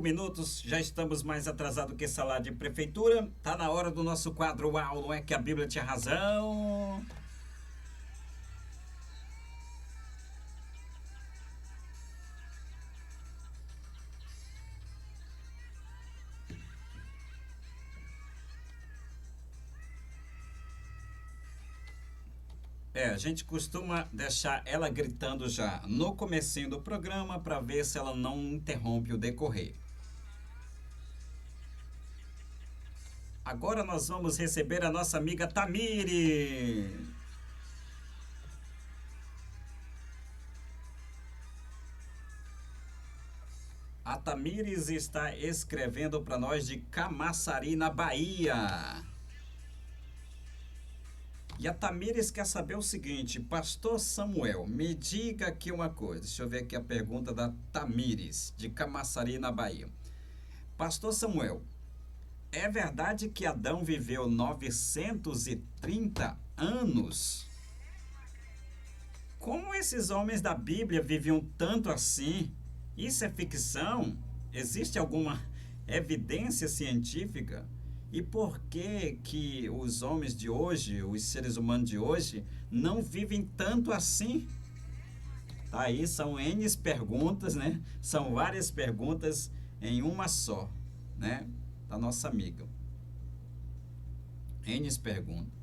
Minutos, já estamos mais atrasados que salário de prefeitura. Tá na hora do nosso quadro Uau, não é que a Bíblia tinha razão? A gente costuma deixar ela gritando já no comecinho do programa para ver se ela não interrompe o decorrer. Agora nós vamos receber a nossa amiga Tamiri. A Tamires está escrevendo para nós de Camaçari, na Bahia. E a Tamires quer saber o seguinte: Pastor Samuel, me diga aqui uma coisa. Deixa eu ver aqui a pergunta da Tamires, de Camaçari, na Bahia. Pastor Samuel, é verdade que Adão viveu 930 anos? Como esses homens da Bíblia viviam tanto assim? Isso é ficção? Existe alguma evidência científica? E por que os homens de hoje, os seres humanos de hoje, não vivem tanto assim? Tá aí, são N perguntas, né? São várias perguntas em uma só, né? Da nossa amiga. N perguntas.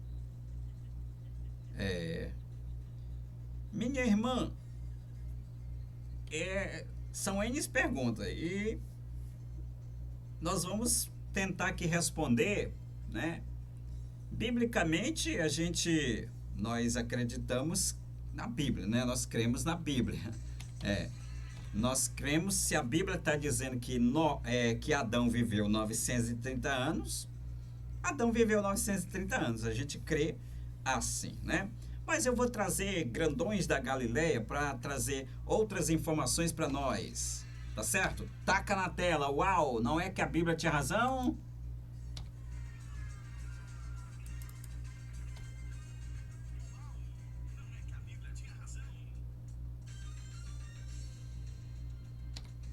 Minha irmã, são N perguntas e nós vamos tentar aqui responder, né? Biblicamente, nós acreditamos na Bíblia, né? Nós cremos na Bíblia. Nós cremos, se a Bíblia está dizendo que Adão viveu 930 anos, Adão viveu 930 anos. A gente crê assim, né? Mas eu vou trazer grandões da Galileia para trazer outras informações para nós. Tá certo? Taca na tela. Uau, não é que a Bíblia tinha razão?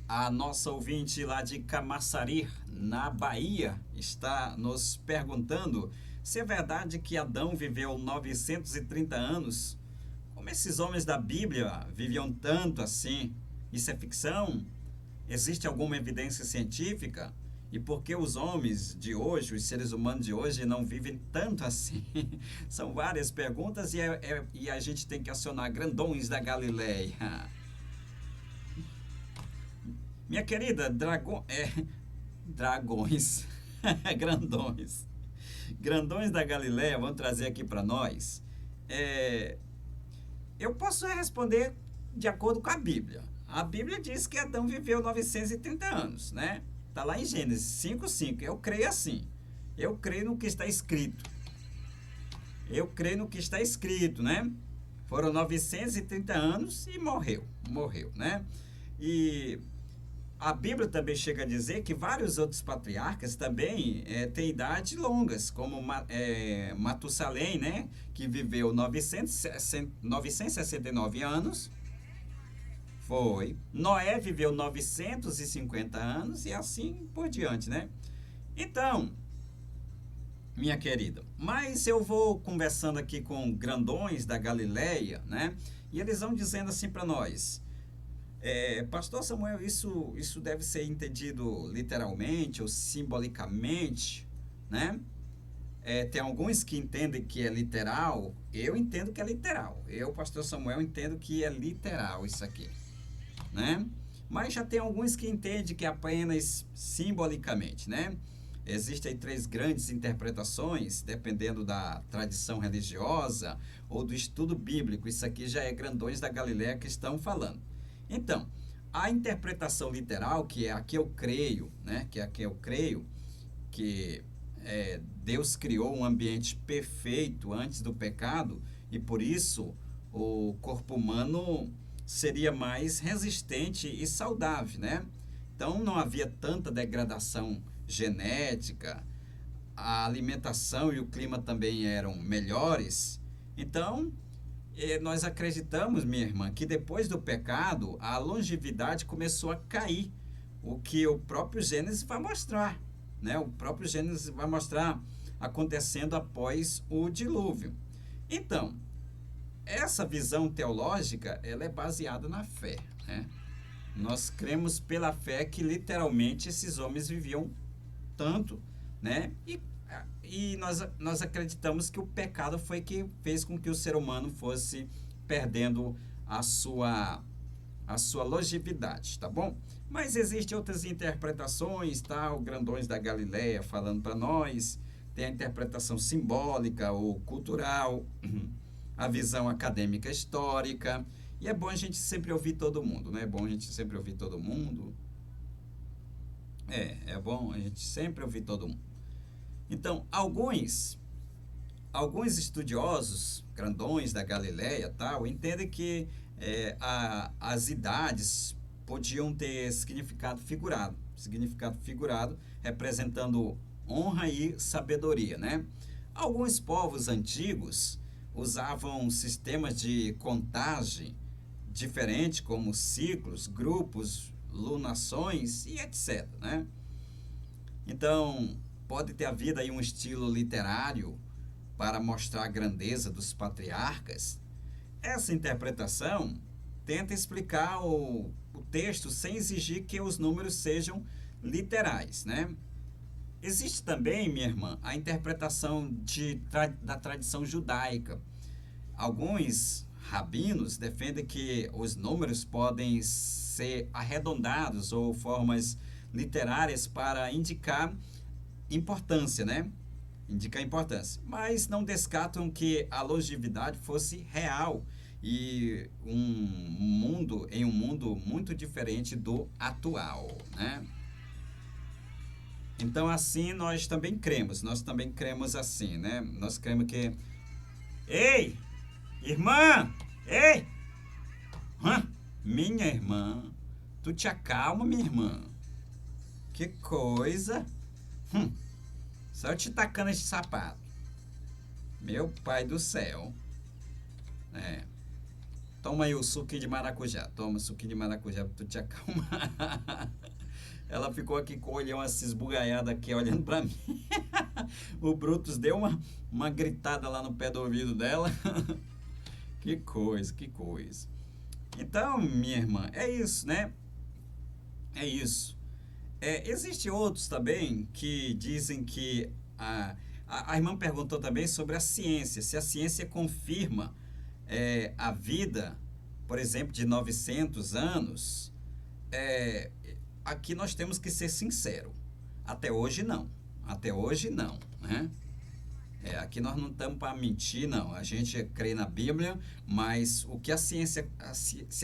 A nossa ouvinte lá de Camaçari, na Bahia, está nos perguntando se é verdade que Adão viveu 930 anos. Como esses homens da Bíblia viviam tanto assim? Isso é ficção? Existe alguma evidência científica? E por que os homens de hoje, os seres humanos de hoje, não vivem tanto assim? São várias perguntas e a gente tem que acionar grandões da Galileia. Minha querida, dragões, grandões. Grandões da Galileia vão trazer aqui para nós. Eu posso responder de acordo com a Bíblia. A Bíblia diz que Adão viveu 930 anos, né? Está lá em Gênesis 5:5. Eu creio assim. Eu creio no que está escrito. Eu creio no que está escrito, né? Foram 930 anos e morreu, né? E a Bíblia também chega a dizer que vários outros patriarcas também têm idades longas, como Matusalém, né? Que viveu 969 anos. Foi. Noé viveu 950 anos e assim por diante, né? Então, minha querida, mas eu vou conversando aqui com grandões da Galileia, né? E eles vão dizendo assim para nós: Pastor Samuel, isso deve ser entendido literalmente ou simbolicamente, né? Tem alguns que entendem que é literal. Eu entendo que é literal. Eu, Pastor Samuel, entendo que é literal isso aqui, né? Mas já tem alguns que entendem que é apenas simbolicamente, né? Existem três grandes interpretações, dependendo da tradição religiosa ou do estudo bíblico. Isso aqui já é grandões da Galileia que estão falando. Então, a interpretação literal, que é a que eu creio, né? Que é a que eu creio, que Deus criou um ambiente perfeito antes do pecado e por isso o corpo humano seria mais resistente e saudável, né? Então não havia tanta degradação genética, a alimentação e o clima também eram melhores. Então, nós acreditamos, minha irmã, que depois do pecado a longevidade começou a cair, o que o próprio Gênesis vai mostrar, né? O próprio Gênesis vai mostrar acontecendo após o dilúvio. Então, essa visão teológica, ela é baseada na fé, né? Nós cremos pela fé que literalmente esses homens viviam tanto, né? E nós acreditamos que o pecado foi que fez com que o ser humano fosse perdendo a sua longevidade, tá bom? Mas existem outras interpretações, tá? O Grandões da Galileia falando para nós, tem a interpretação simbólica ou cultural, a visão acadêmica histórica, e é bom a gente sempre ouvir todo mundo, né? É bom a gente sempre ouvir todo mundo. É bom a gente sempre ouvir todo mundo. Então, alguns estudiosos, grandões da Galileia, tal, entendem que as idades podiam ter significado figurado representando honra e sabedoria, né? Alguns povos antigos usavam sistemas de contagem diferentes, como ciclos, grupos, lunações e etc, né? Então, pode ter havido aí um estilo literário para mostrar a grandeza dos patriarcas. Essa interpretação tenta explicar o texto sem exigir que os números sejam literais, né? Existe também, minha irmã, a interpretação da tradição judaica. Alguns rabinos defendem que os números podem ser arredondados ou formas literárias para indicar importância, né? Indicar importância. Mas não descartam que a longevidade fosse real e em um mundo muito diferente do atual, né? Então, assim, nós também cremos assim, né? Nós cremos que... Ei, irmã! Ei! Minha irmã, tu te acalma, minha irmã. Que coisa! Só eu te tacando esse sapato. Meu pai do céu. Toma aí o suquinho de maracujá. Toma o suquinho de maracujá pra tu te acalmar. Ela ficou aqui com o olhão assim esbugalhado aqui, olhando pra mim. O Brutus deu uma gritada lá no pé do ouvido dela. Que coisa, que coisa. Então, minha irmã, é isso, né? É isso. Existem outros também que dizem que... A irmã perguntou também sobre a ciência. Se a ciência confirma a vida, por exemplo, de 900 anos... Aqui nós temos que ser sinceros. Até hoje não, né? Aqui nós não estamos para mentir, não. A gente crê na Bíblia, mas o que se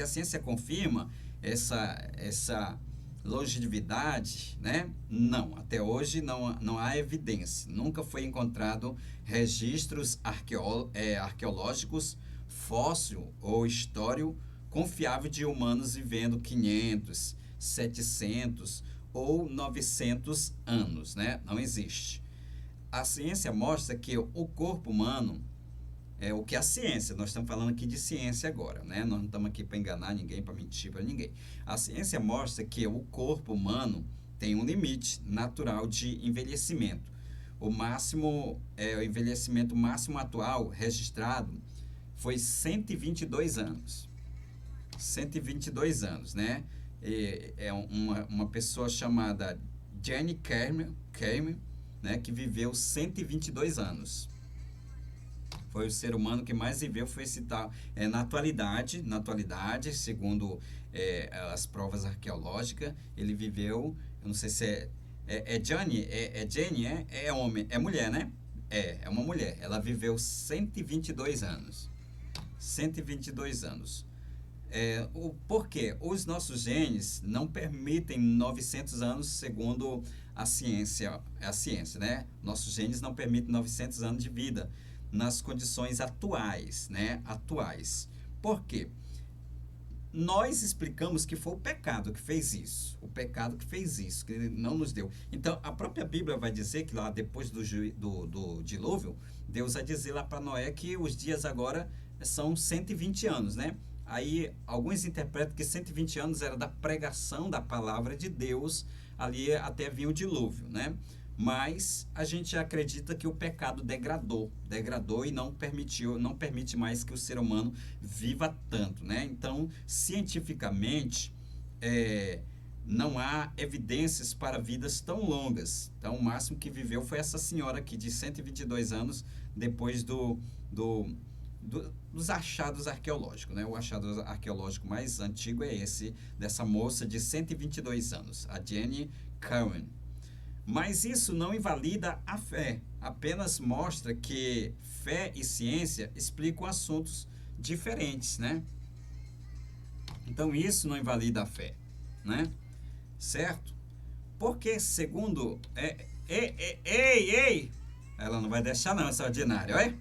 a ciência confirma essa longevidade, né? Não, até hoje não há evidência. Nunca foi encontrado registros arqueológicos, fóssil ou histórico confiável de humanos vivendo 500, 700 ou 900 anos, né? Não existe. A ciência mostra que o corpo humano o que é a ciência. Nós estamos falando aqui de ciência agora, né? Nós não estamos aqui para enganar ninguém, para mentir para ninguém. A ciência mostra que o corpo humano tem um limite natural de envelhecimento. O envelhecimento máximo atual registrado foi 122 anos. 122 anos, né? Uma pessoa chamada Jane Kamen, né, que viveu 122 anos. Foi o ser humano que mais viveu, foi esse tal. Na atualidade, segundo as provas arqueológicas, ele viveu, eu não sei se Jane, é homem, é mulher, né? É uma mulher. Ela viveu 122 anos. 122 anos. Por quê? Os nossos genes não permitem 900 anos, segundo a ciência, né? Nossos genes não permitem 900 anos de vida nas condições atuais, né? Por quê? Nós explicamos que foi o pecado que fez isso. Que ele não nos deu. Então, a própria Bíblia vai dizer que lá depois do dilúvio, Deus vai dizer lá para Noé que os dias agora são 120 anos, né? aí alguns interpretam que 120 anos era da pregação da palavra de Deus, ali até vinha o dilúvio, né? Mas a gente acredita que o pecado degradou e não permite mais que o ser humano viva tanto, né? Então, cientificamente, não há evidências para vidas tão longas. Então, o máximo que viveu foi essa senhora aqui, de 122 anos, depois dos achados arqueológicos, né? O achado arqueológico mais antigo é esse, dessa moça de 122 anos, a Jenny Cowan. Mas isso não invalida a fé, apenas mostra que fé e ciência explicam assuntos diferentes, né? Então isso não invalida a fé, né? Certo? Porque segundo... Ei! Ela não vai deixar não, essa ordinária, olha.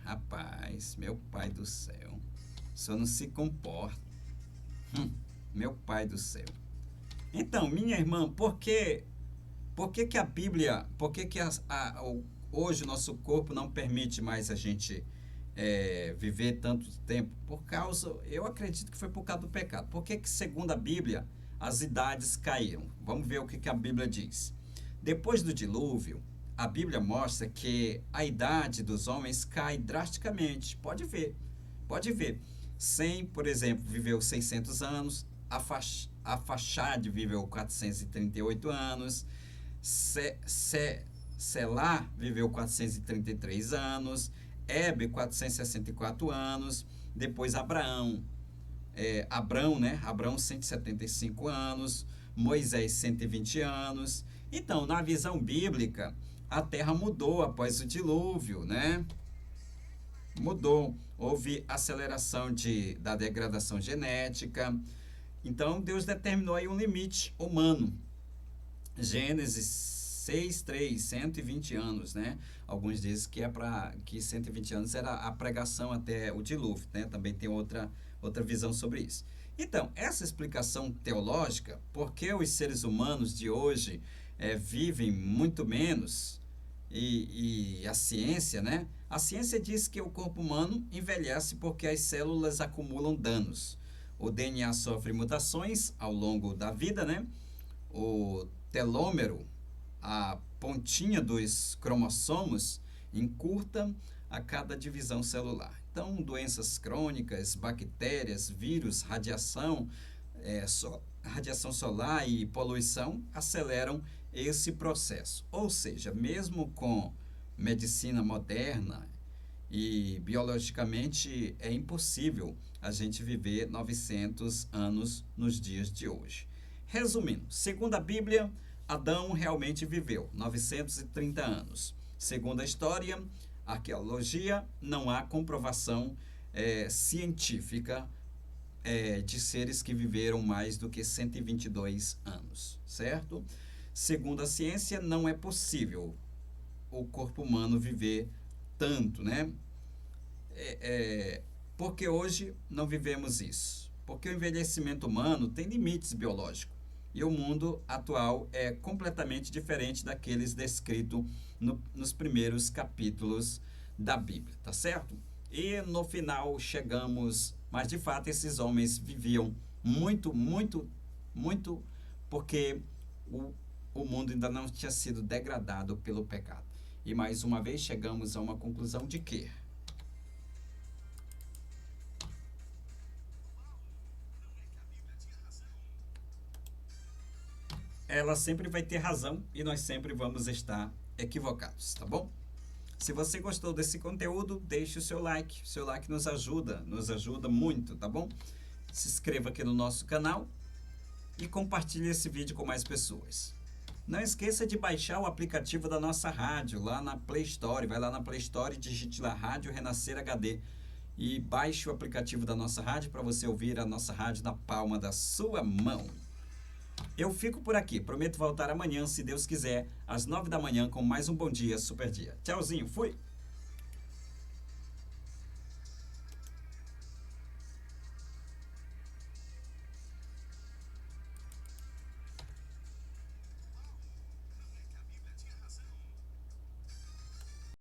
Rapaz, meu pai do céu. O senhor não se comporta. Meu pai do céu. Então, minha irmã, por que a Bíblia, hoje o nosso corpo não permite mais a gente viver tanto tempo? Eu acredito que foi por causa do pecado. Por que segundo a Bíblia, as idades caíram? Vamos ver o que a Bíblia diz. Depois do dilúvio, a Bíblia mostra que a idade dos homens cai drasticamente. Pode ver. Sem, por exemplo, viveu 600 anos, Arfaxade viveu 438 anos, Selá viveu 433 anos, Heber 464 anos, depois Abraão, né? Abraão 175 anos, Moisés 120 anos. Então, na visão bíblica, a terra mudou após o dilúvio, né? Mudou. Houve aceleração da degradação genética. Então, Deus determinou aí um limite humano. Gênesis 6:3, 120 anos, né? Alguns dizem que 120 anos era a pregação até o dilúvio, né? Também tem outra visão sobre isso. Então, essa explicação teológica, porque os seres humanos de hoje vivem muito menos, e a ciência, né? A ciência diz que o corpo humano envelhece porque as células acumulam danos. O DNA sofre mutações ao longo da vida, né? O telômero, a pontinha dos cromossomos, encurta a cada divisão celular. Então, doenças crônicas, bactérias, vírus, radiação solar e poluição aceleram esse processo. Ou seja, mesmo com medicina moderna e biologicamente é impossível a gente viver 900 anos nos dias de hoje. Resumindo, segundo a Bíblia, Adão realmente viveu 930 anos. Segundo a história, a arqueologia, não há comprovação científica de seres que viveram mais do que 122 anos, certo? Segundo a ciência, não é possível o corpo humano viver tanto, né? Porque hoje não vivemos isso. Porque o envelhecimento humano tem limites biológicos. E o mundo atual é completamente diferente daqueles descritos nos primeiros capítulos da Bíblia, tá certo? E no final chegamos... Mas, de fato, esses homens viviam muito, porque o mundo ainda não tinha sido degradado pelo pecado. E, mais uma vez, chegamos a uma conclusão de que ela sempre vai ter razão e nós sempre vamos estar equivocados, tá bom? Se você gostou desse conteúdo, deixe o seu like. O seu like nos ajuda muito, tá bom? Se inscreva aqui no nosso canal e compartilhe esse vídeo com mais pessoas. Não esqueça de baixar o aplicativo da nossa rádio lá na Play Store. Vai lá na Play Store e digite lá Rádio Renascer HD e baixe o aplicativo da nossa rádio para você ouvir a nossa rádio na palma da sua mão. Eu fico por aqui, prometo voltar amanhã, se Deus quiser, às 9 da manhã, com mais um Bom Dia, Super Dia. Tchauzinho, fui!